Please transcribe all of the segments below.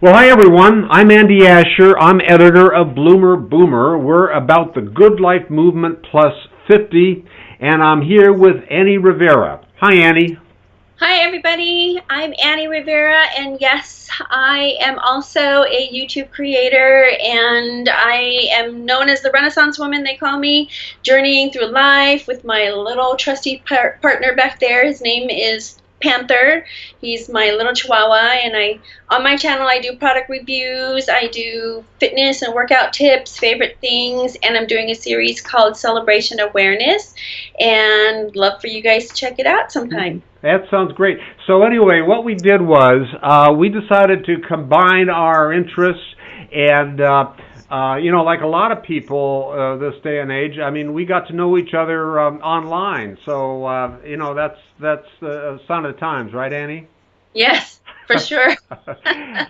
Well, hi everyone. I'm Andy Asher. I'm editor of Bloomer Boomer. We're about the Good Life Movement Plus 50, and I'm here with Annie Rivera. Hi, Annie. Hi everybody, I'm Annie Rivera, and yes, I am also a YouTube creator, and I am known as the Renaissance Woman, they call me, journeying through life with my little trusty partner back there. His name is Panther. He's my little chihuahua, and on my channel I do product reviews, I do fitness and workout tips, favorite things, and I'm doing a series called Celebration Awareness, and love for you guys to check it out sometime. That sounds great. So anyway, what we did was we decided to combine our interests and, like a lot of people this day and age, I mean, we got to know each other online. So, that's the sign of the times, right, Annie? Yes, for sure.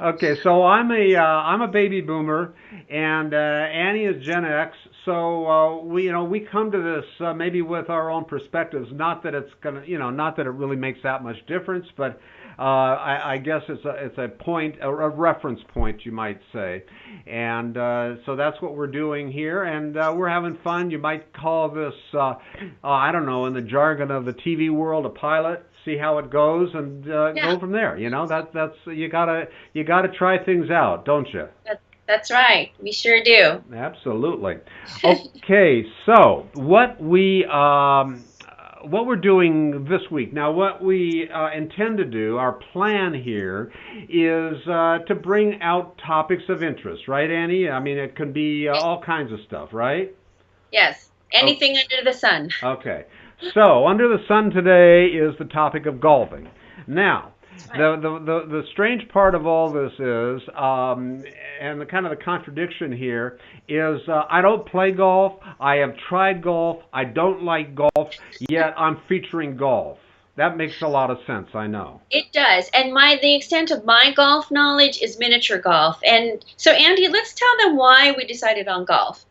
Okay, so I'm a baby boomer, and Annie is Gen X. So we come to this maybe with our own perspectives. Not that it's not that it really makes that much difference, but I guess it's a point, a reference point, you might say. And so that's what we're doing here, and we're having fun. You might call this, I don't know, in the jargon of the TV world, a pilot. See how it goes, and go from there. That's you gotta try things out, don't you? That's right. We sure do. Absolutely. Okay, so what we're doing this week now, what we intend to do, our plan here, is to bring out topics of interest, right, Annie? I mean, it can be all kinds of stuff, right? Yes. Anything under the sun. Okay. So, under the sun today is the topic of golfing. Now, the strange part of all this is, and the kind of the contradiction here is, I don't play golf. I have tried golf. I don't like golf. Yet I'm featuring golf. That makes a lot of sense, I know. It does, and the extent of my golf knowledge is miniature golf. And so, Andy, let's tell them why we decided on golf.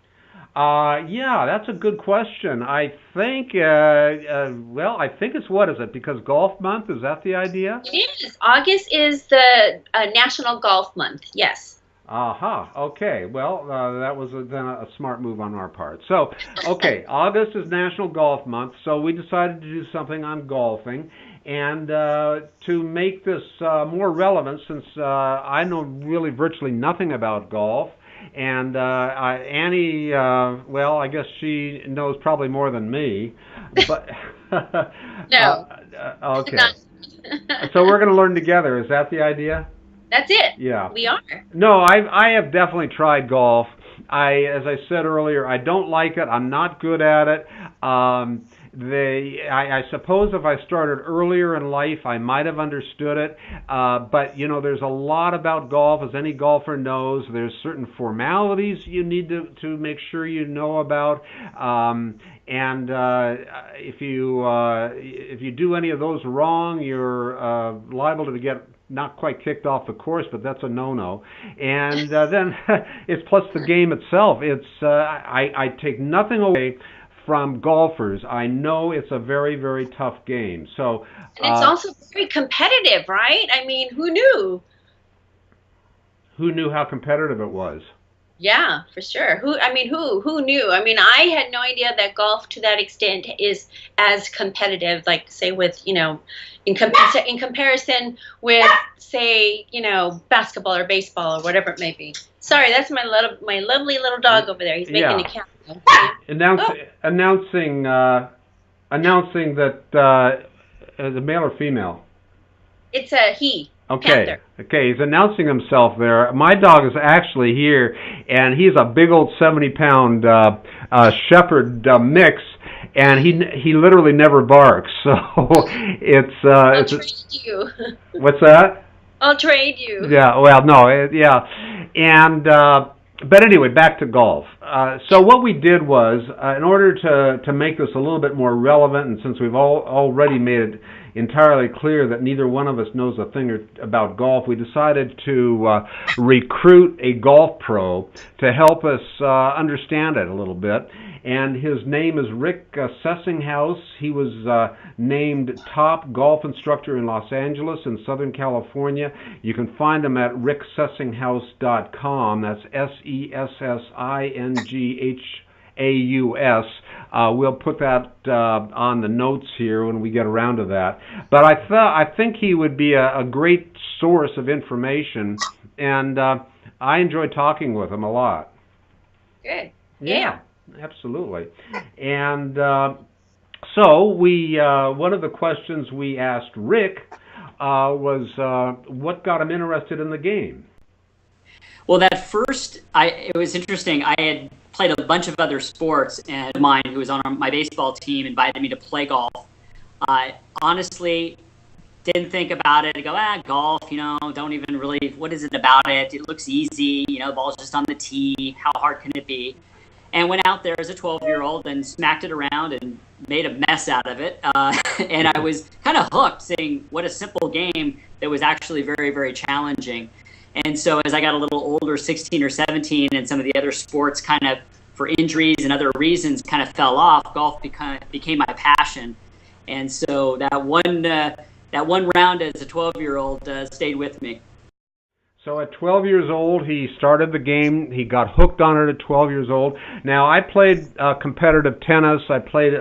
Yeah, that's a good question. I think, I think it's, what is it? Because golf month, is that the idea? It is. August is the National Golf Month, yes. Aha, okay. Well, that was then a smart move on our part. So, okay, August is National Golf Month, so we decided to do something on golfing. And to make this more relevant, since I know really virtually nothing about golf, and Annie, well, I guess she knows probably more than me, but no, okay. So we're going to learn together. Is that the idea? That's it. Yeah. We are. No, I have definitely tried golf. As I said earlier, I don't like it. I'm not good at it. I suppose if I started earlier in life, I might have understood it. But there's a lot about golf, as any golfer knows. There's certain formalities you need to make sure you know about. And if you do any of those wrong, you're liable to get not quite kicked off the course, but that's a no-no. And then it's plus the game itself. It's I take nothing away from golfers. I know it's a very, very tough game. So, and it's also very competitive, right? I mean, who knew? Who knew how competitive it was? Yeah, for sure. Who knew? I mean, I had no idea that golf to that extent is as competitive, like say with, in comparison with, say, basketball or baseball or whatever it may be. Sorry, that's my lovely little dog over there. He's making a count. Announcing that the male or female? It's a he. Okay. Panther. Okay, he's announcing himself there. My dog is actually here, and he's a big old 70-pound shepherd mix, and he literally never barks. So I'll trade you. What's that? I'll trade you. Yeah. Well, no. Yeah. And but anyway, back to golf. So what we did was, in order to make this a little bit more relevant, and since we've already made it entirely clear that neither one of us knows a thing about golf, we decided to recruit a golf pro to help us understand it a little bit. and his name is Rick Sessinghaus. He was named top golf instructor in Los Angeles and Southern California. You can find him at ricksessinghaus.com. That's Sessinghaus. We'll put that on the notes here when we get around to that. But I think he would be a great source of information, and I enjoy talking with him a lot. Good. Yeah, absolutely. And so one of the questions we asked Rick was what got him interested in the game. Well, it was interesting. I had played a bunch of other sports, and mine, who was on my baseball team, invited me to play golf. I honestly didn't think about it. I go, golf, don't even really, what is it about it? It looks easy, the ball's just on the tee. How hard can it be? And went out there as a 12-year-old and smacked it around and made a mess out of it. And I was kind of hooked, seeing what a simple game that was actually very, very challenging. And so as I got a little older, 16 or 17, and some of the other sports kind of, for injuries and other reasons, kind of fell off, golf became my passion. And so that one round as a 12-year-old stayed with me. So at 12 years old, he started the game. He got hooked on it at 12 years old. Now, I played competitive tennis. I played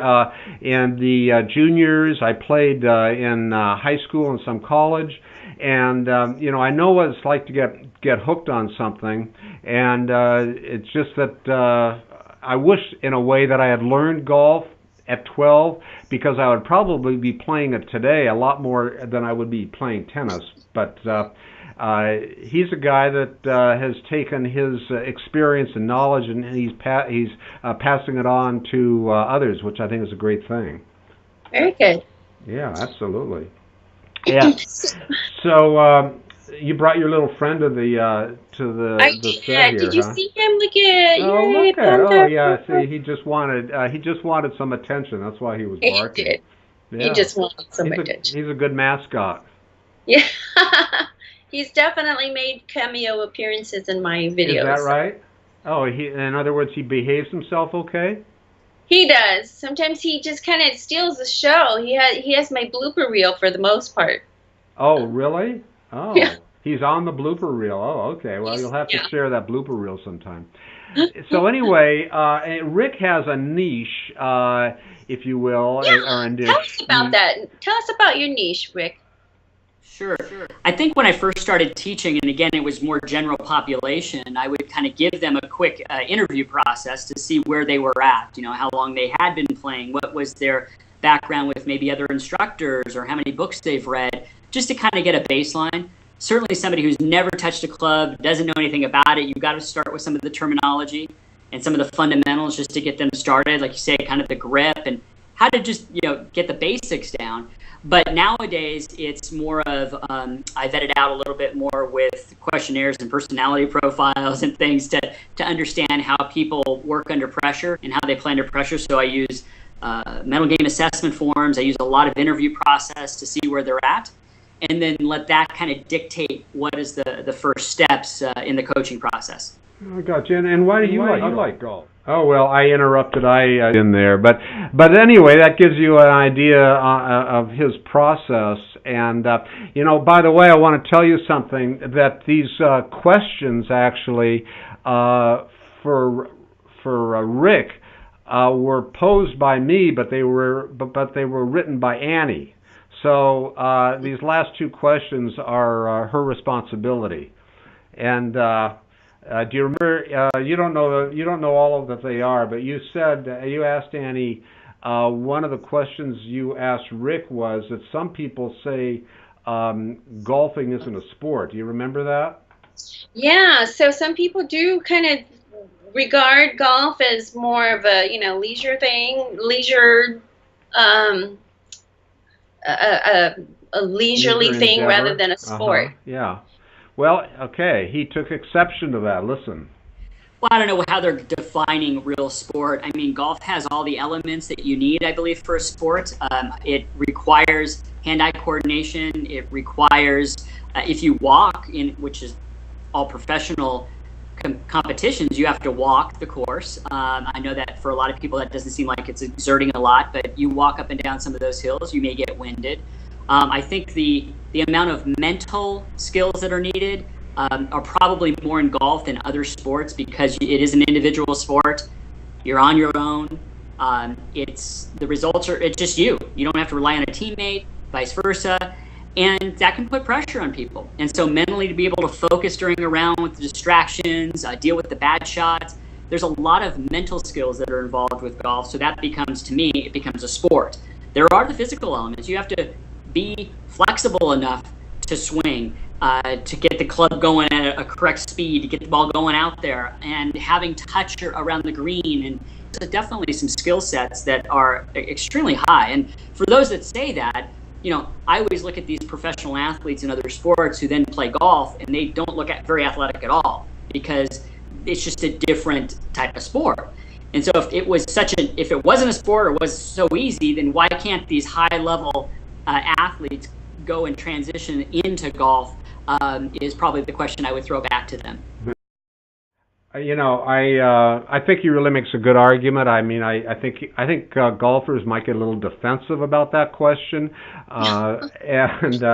in the juniors. I played in high school and some college. And, I know what it's like to get hooked on something. And it's just that I wish, in a way, that I had learned golf at 12, because I would probably be playing it today a lot more than I would be playing tennis. But he's a guy that has taken his experience and knowledge, and he's passing it on to others, which I think is a great thing. Very good. Yeah, absolutely. Yeah. So you brought your little friend to the I did. set here, Did you see him? Look at yeah. See, he just wanted some attention. That's why he was barking. He did. Yeah. He just wanted some attention. He's a good mascot. Yeah. He's definitely made cameo appearances in my videos. Is that right? Oh, in other words, he behaves himself okay? He does. Sometimes he just kind of steals the show. He has my blooper reel for the most part. Oh, really? Oh, yeah. He's on the blooper reel. Oh, okay. Well, you'll have to share that blooper reel sometime. So anyway, Rick has a niche, if you will, or a niche. Tell us about that. Tell us about your niche, Rick. Sure. I think when I first started teaching, and again, it was more general population, I would kind of give them a quick interview process to see where they were at, how long they had been playing, what was their background with maybe other instructors, or how many books they've read, just to kind of get a baseline. Certainly somebody who's never touched a club, doesn't know anything about it, you've got to start with some of the terminology and some of the fundamentals just to get them started, like you say, kind of the grip and how to just, get the basics down. But nowadays, it's more of, I vetted out a little bit more with questionnaires and personality profiles and things to understand how people work under pressure and how they play under pressure. So I use mental game assessment forms. I use a lot of interview process to see where they're at, and then let that kind of dictate what is the first steps in the coaching process. I got you. And why do you like golf? Oh, well, I interrupted in there. But anyway, that gives you an idea of his process. And, by the way, I want to tell you something, that these questions actually for Rick were posed by me, but they were written by Annie. So these last two questions are her responsibility. And do you remember? You don't know all of that they are, but you said you asked Annie. One of the questions you asked Rick was that some people say golfing isn't a sport. Do you remember that? Yeah. So some people do kind of regard golf as more of a leisure thing, a leisurely thing endeavor, rather than a sport. Yeah. Well, okay, he took exception to that. Listen. Well, I don't know how they're defining real sport. I mean, golf has all the elements that you need, I believe, for a sport. It requires hand-eye coordination. It requires, if you walk, which is all professional competitions, you have to walk the course. I know that for a lot of people that doesn't seem like it's exerting a lot, but you walk up and down some of those hills, you may get winded. I think the amount of mental skills that are needed are probably more in golf than other sports, because it is an individual sport. You're on your own. The results are, it's just you. You don't have to rely on a teammate, vice versa. And that can put pressure on people. And so mentally, to be able to focus during a round with the distractions, deal with the bad shots, there's a lot of mental skills that are involved with golf. So that becomes, to me, it becomes a sport. There are the physical elements. You have to be flexible enough to swing, to get the club going at a correct speed, to get the ball going out there, and having touch around the green. And there's definitely some skill sets that are extremely high. And for those that say that, I always look at these professional athletes in other sports who then play golf, and they don't look very athletic at all, because it's just a different type of sport. And so if it wasn't a sport or was so easy, then why can't these high level athletes go and transition into golf, is probably the question I would throw back to them. I think he really makes a good argument. I mean, I think golfers might get a little defensive about that question, and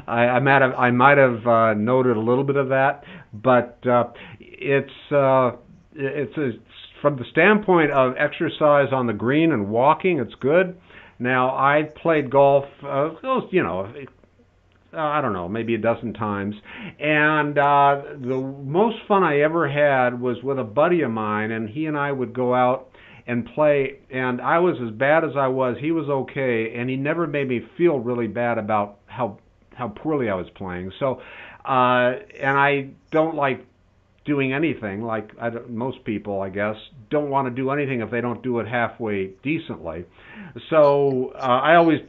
I might have noted a little bit of that, but it's from the standpoint of exercise on the green and walking, it's good. Now, I played golf, I don't know, maybe a dozen times. And the most fun I ever had was with a buddy of mine, and he and I would go out and play, and I was as bad as I was. He was okay, and he never made me feel really bad about how poorly I was playing. So, and I don't like doing anything, like most people, I guess, don't want to do anything if they don't do it halfway decently. So I always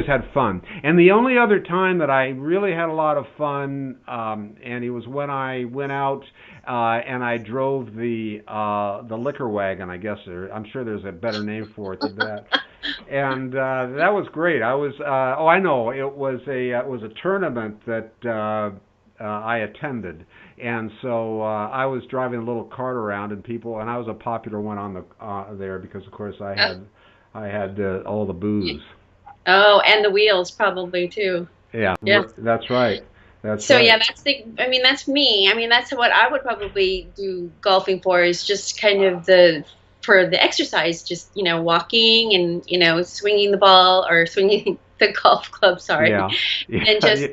had fun. And the only other time that I really had a lot of fun, and it was when I went out and I drove the liquor wagon, I guess. I'm sure there's a better name for it than that. And that was great. I was I know, it was a tournament that I attended, and so I was driving a little cart around, and I was a popular one on the there, because of course I had all the booze. Oh, and the wheels probably too. Yeah, that's right. Yeah, that's me. I mean, that's what I would probably do golfing for, is just kind of for the exercise, just walking and swinging the ball, or swinging the golf club. Sorry, and just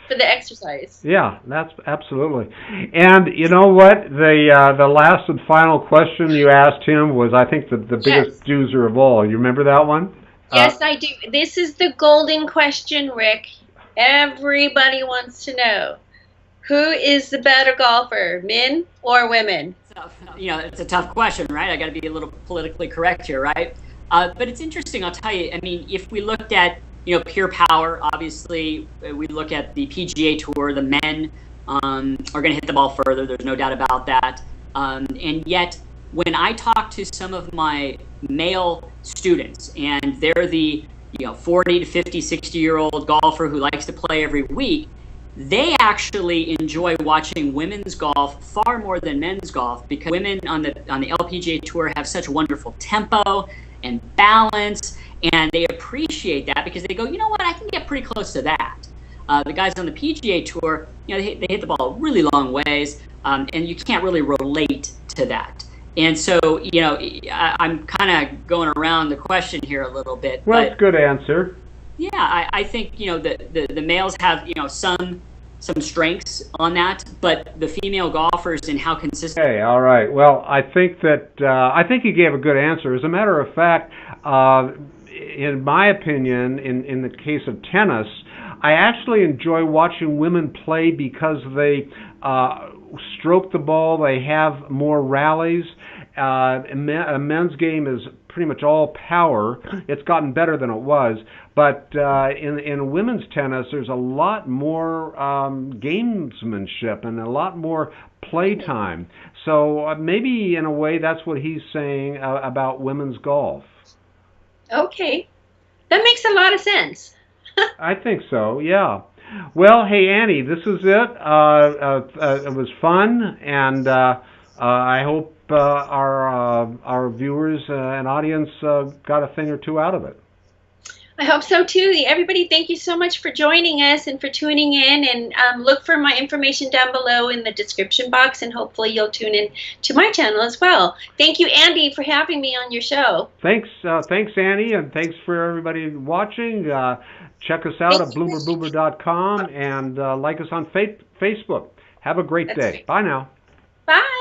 for the exercise. Yeah, that's absolutely. And you know what? The last and final question you asked him was, I think, the biggest doozer of all. You remember that one? Yes, I do. This is the golden question, Rick. Everybody wants to know, who is the better golfer, men or women? So, it's a tough question, right? I got to be a little politically correct here, right? But it's interesting. I'll tell you. I mean, if we looked at pure power, obviously, we look at the PGA Tour, the men are going to hit the ball further. There's no doubt about that. And yet, when I talk to some of my male students, and they're the 40 to 50, 60-year-old golfer who likes to play every week, they actually enjoy watching women's golf far more than men's golf, because women on the LPGA Tour have such wonderful tempo and balance. And they appreciate that, because they go, you know what, I can get pretty close to that. The guys on the PGA Tour, they hit the ball really long ways, and you can't really relate to that. And so, I'm kind of going around the question here a little bit. Well, it's a good answer. Yeah, I think, the males have, some strengths on that, but the female golfers and how consistent. Okay, all right. Well, I think you gave a good answer. As a matter of fact, in my opinion, in the case of tennis, I actually enjoy watching women play, because they stroke the ball, they have more rallies. A men's game is pretty much all power. It's gotten better than it was, but in women's tennis, there's a lot more gamesmanship and a lot more playtime. So maybe in a way that's what he's saying about women's golf. Okay, that makes a lot of sense. I think so, yeah. Well, hey Annie, this is it. It was fun, and I hope our viewers and audience got a thing or two out of it. I hope so too. Everybody, thank you so much for joining us and for tuning in. And look for my information down below in the description box, and hopefully you'll tune in to my channel as well. Thank you, Andy, for having me on your show. Thanks, Annie, and thanks for everybody watching. Check us out at bloomerboomer.com and like us on Facebook. Have a great day. Bye now. Bye.